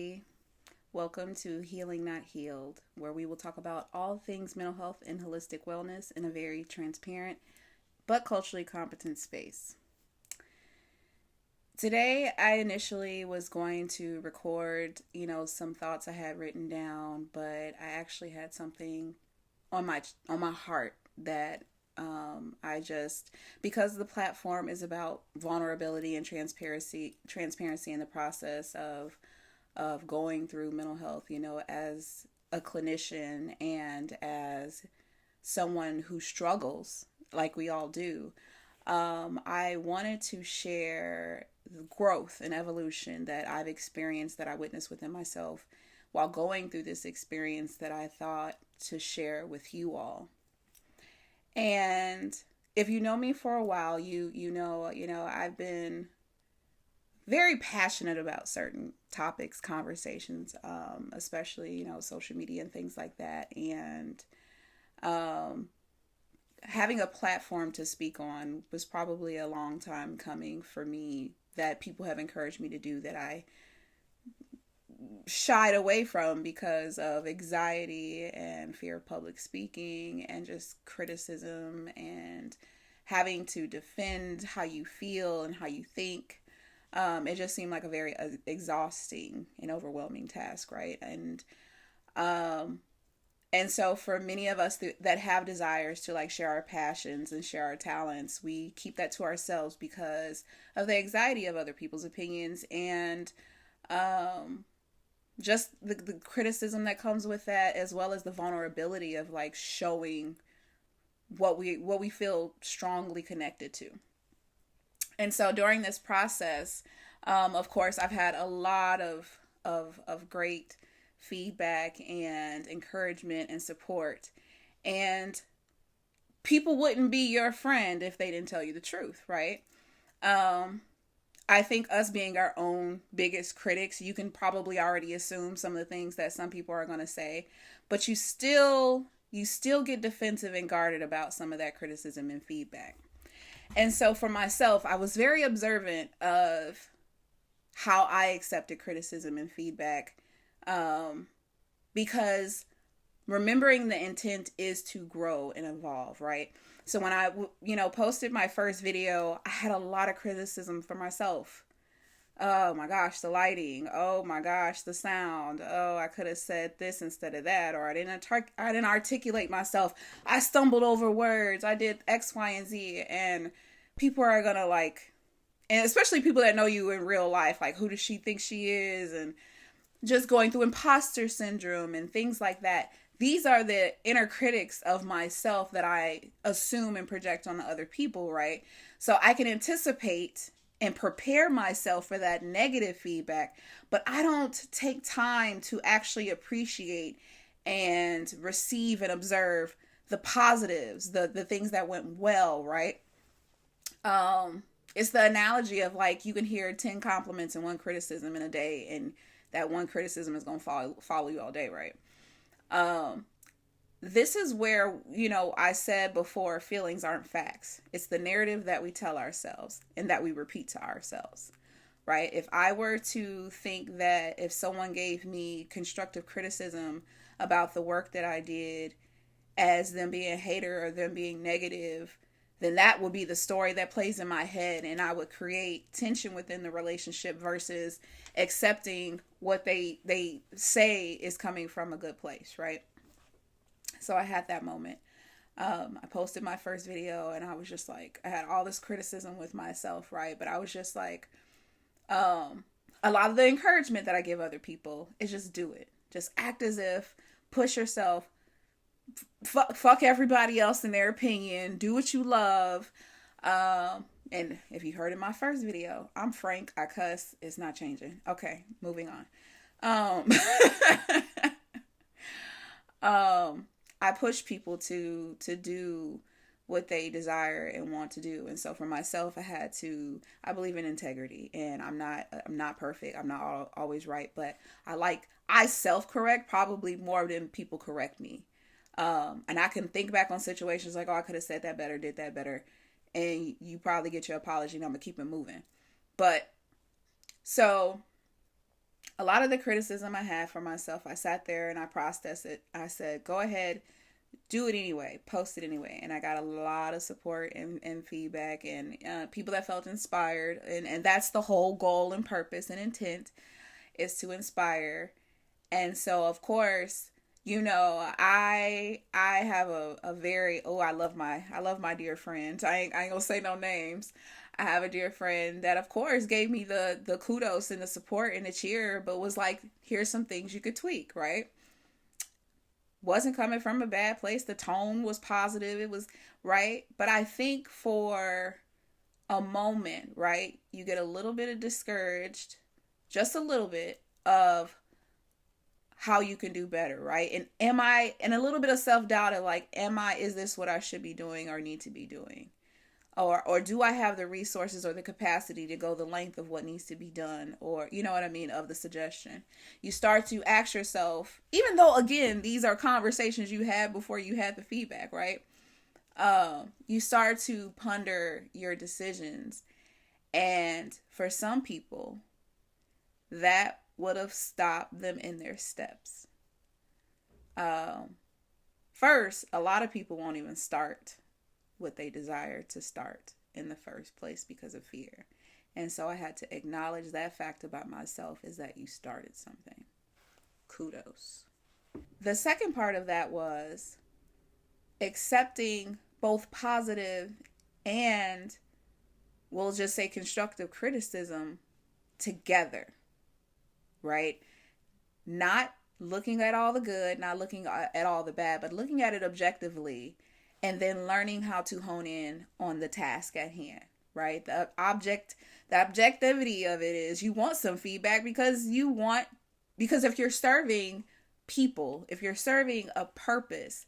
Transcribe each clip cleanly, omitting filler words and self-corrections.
everybody. Welcome to Healing Not Healed, where we will talk about all things mental health and holistic wellness in a very transparent but culturally competent space. Today, I initially was going to record, some thoughts I had written down, but I actually had something on my heart that I just, because the platform is about vulnerability and transparency in the process of going through mental health, as a clinician and as someone who struggles like we all do. I wanted to share the growth and evolution that I've experienced, that I witnessed within myself while going through this experience, that I thought to share with you all. And if you know me for a while, you know I've been very passionate about certain topics, conversations, especially social media and things like that, and um, having a platform to speak on was probably a long time coming for me. That people have encouraged me to do, that I shied away from because of anxiety and fear of public speaking and just criticism and having to defend how you feel and how you think. It just seemed like a very exhausting and overwhelming task, right? Um, and so for many of us that have desires to like share our passions and share our talents, we keep that to ourselves because of the anxiety of other people's opinions and um, just the criticism that comes with that, as well as the vulnerability of like showing what we feel strongly connected to. And so during this process, of course, I've had a lot of great feedback and encouragement and support. And people wouldn't be your friend if they didn't tell you the truth, right? Um, I think us being our own biggest critics, you can probably already assume some of the things that some people are going to say, but you still get defensive and guarded about some of that criticism and feedback. And so for myself, I was very observant of how I accepted criticism and feedback, um, because remembering the intent is to grow and evolve, right? So when I, posted my first video, I had a lot of criticism for myself. Oh my gosh, the lighting. Oh my gosh, the sound. Oh, I could have said this instead of that, or I didn't articulate myself. I stumbled over words. I did X, Y, and Z, and people are gonna like, and especially people that know you in real life, like, who does she think she is, and just going through imposter syndrome and things like that. These are the inner critics of myself that I assume and project on the other people, right? So I can anticipate and prepare myself for that negative feedback, but I don't take time to actually appreciate and receive and observe the positives, the things that went well, right? It's the analogy of like, you can hear 10 compliments and one criticism in a day, and that one criticism is going to follow you all day, right? Um, this is where, I said before, feelings aren't facts. It's the narrative that we tell ourselves and that we repeat to ourselves, right? If I were to think that if someone gave me constructive criticism about the work that I did as them being a hater or them being negative, then that would be the story that plays in my head, and I would create tension within the relationship versus accepting what they say is coming from a good place, right? So I had that moment. I posted my first video, and I was just like, I had all this criticism with myself, right? But I was just like, a lot of the encouragement that I give other people is just do it. Just act as if, push yourself, fuck everybody else and their opinion, do what you love. And if you heard in my first video, I'm frank, I cuss, it's not changing. Okay, moving on. Um, I push people to do what they desire and want to do. And so for myself, I believe in integrity, and I'm not perfect. I'm not always right, but I self-correct probably more than people correct me. And I can think back on situations like, oh, I could have said that better, did that better. And you probably get your apology and I'm going to keep it moving. But so A lot of the criticism I had for myself, I sat there and I processed it. I said, go ahead, do it anyway, post it anyway. And I got a lot of support and feedback, and people that felt inspired. And that's the whole goal and purpose and intent, is to inspire. And so, of course, I have a very, I love my dear friends. I ain't gonna say no names. I have a dear friend that, of course, gave me the kudos and the support and the cheer, but was like, here's some things you could tweak, right? Wasn't coming from a bad place. The tone was positive. It was right. But I think for a moment, right, you get a little bit of discouraged, just a little bit of how you can do better, right? And a little bit of self-doubt of like, is this what I should be doing or need to be doing? Or do I have the resources or the capacity to go the length of what needs to be done, or you know what I mean, of the suggestion. You start to ask yourself, even though again these are conversations you had before you had the feedback, right? You start to ponder your decisions, and for some people that would have stopped them in their steps. First, a lot of people won't even start what they desire to start in the first place because of fear. And so I had to acknowledge that fact about myself, is that you started something. Kudos. The second part of that was accepting both positive and, we'll just say, constructive criticism together, right? Not looking at all the good, not looking at all the bad, but looking at it objectively, and then learning how to hone in on the task at hand, right? The objectivity of it is, you want some feedback because if you're serving people, if you're serving a purpose,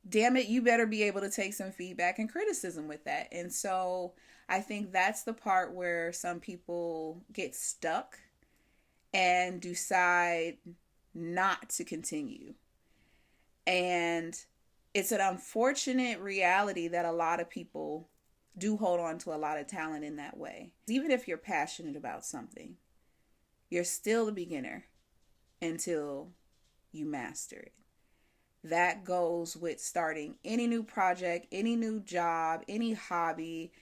damn it, you better be able to take some feedback and criticism with that. And so I think that's the part where some people get stuck and decide not to continue. And it's an unfortunate reality that a lot of people do hold on to a lot of talent in that way. Even if you're passionate about something, you're still a beginner until you master it. That goes with starting any new project, any new job, any hobby,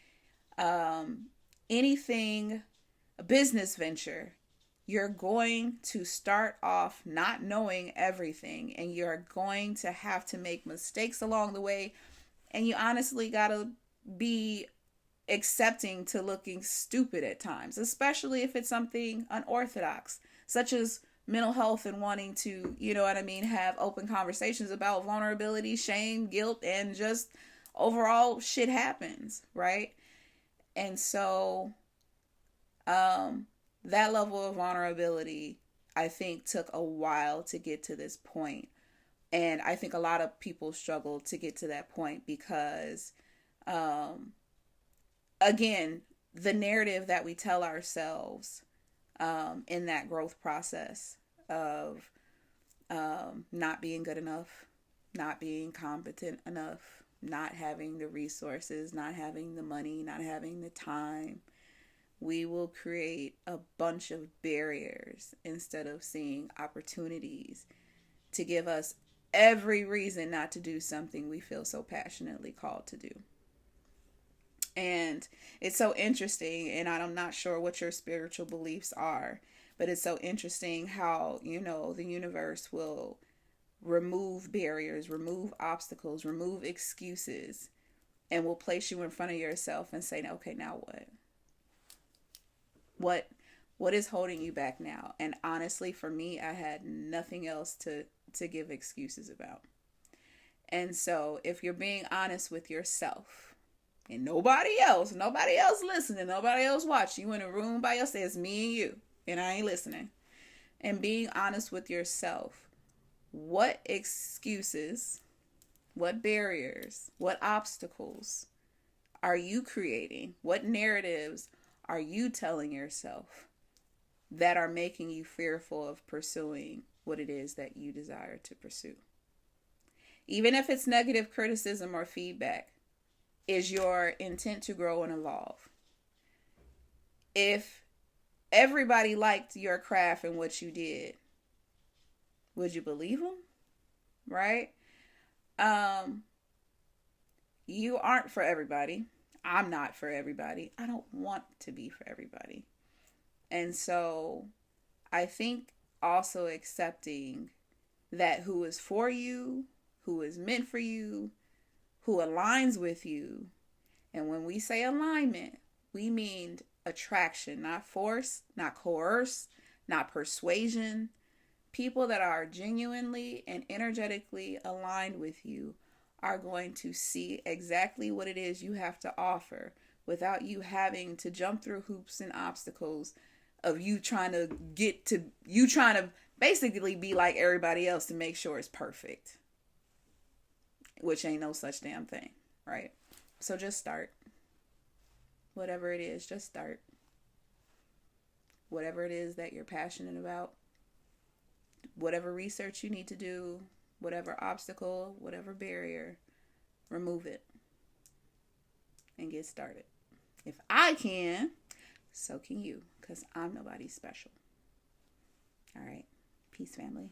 anything, a business venture. You're going to start off not knowing everything, and you're going to have to make mistakes along the way. And you honestly got to be accepting to looking stupid at times, especially if it's something unorthodox, such as mental health and wanting to, you know what I mean, have open conversations about vulnerability, shame, guilt, and just overall shit happens, right? And so, that level of vulnerability, I think, took a while to get to this point. And I think a lot of people struggle to get to that point because, again, the narrative that we tell ourselves in that growth process of not being good enough, not being competent enough, not having the resources, not having the money, not having the time, we will create a bunch of barriers instead of seeing opportunities to give us every reason not to do something we feel so passionately called to do. And it's so interesting, and I'm not sure what your spiritual beliefs are, but it's so interesting how, the universe will remove barriers, remove obstacles, remove excuses, and will place you in front of yourself and say, okay, now what? What is holding you back now? And honestly, for me, I had nothing else to give excuses about. And so if you're being honest with yourself, and nobody else listening, nobody else watching, you in a room by yourself, it's me and you, and I ain't listening. And being honest with yourself, what excuses, what barriers, what obstacles are you creating? What narratives are you telling yourself that are making you fearful of pursuing what it is that you desire to pursue? Even if it's negative criticism or feedback, is your intent to grow and evolve? If everybody liked your craft and what you did, would you believe them? Right? Um, you aren't for everybody. I'm not for everybody. I don't want to be for everybody. And so I think also accepting that who is for you, who is meant for you, who aligns with you. And when we say alignment, we mean attraction, not force, not coerce, not persuasion. People that are genuinely and energetically aligned with you are going to see exactly what it is you have to offer without you having to jump through hoops and obstacles of you trying to basically be like everybody else to make sure it's perfect, which ain't no such damn thing, right? So just start. Whatever it is, just start. Whatever it is that you're passionate about, whatever research you need to do, whatever obstacle, whatever barrier, remove it and get started. If I can, so can you, because I'm nobody special. All right. Peace, family.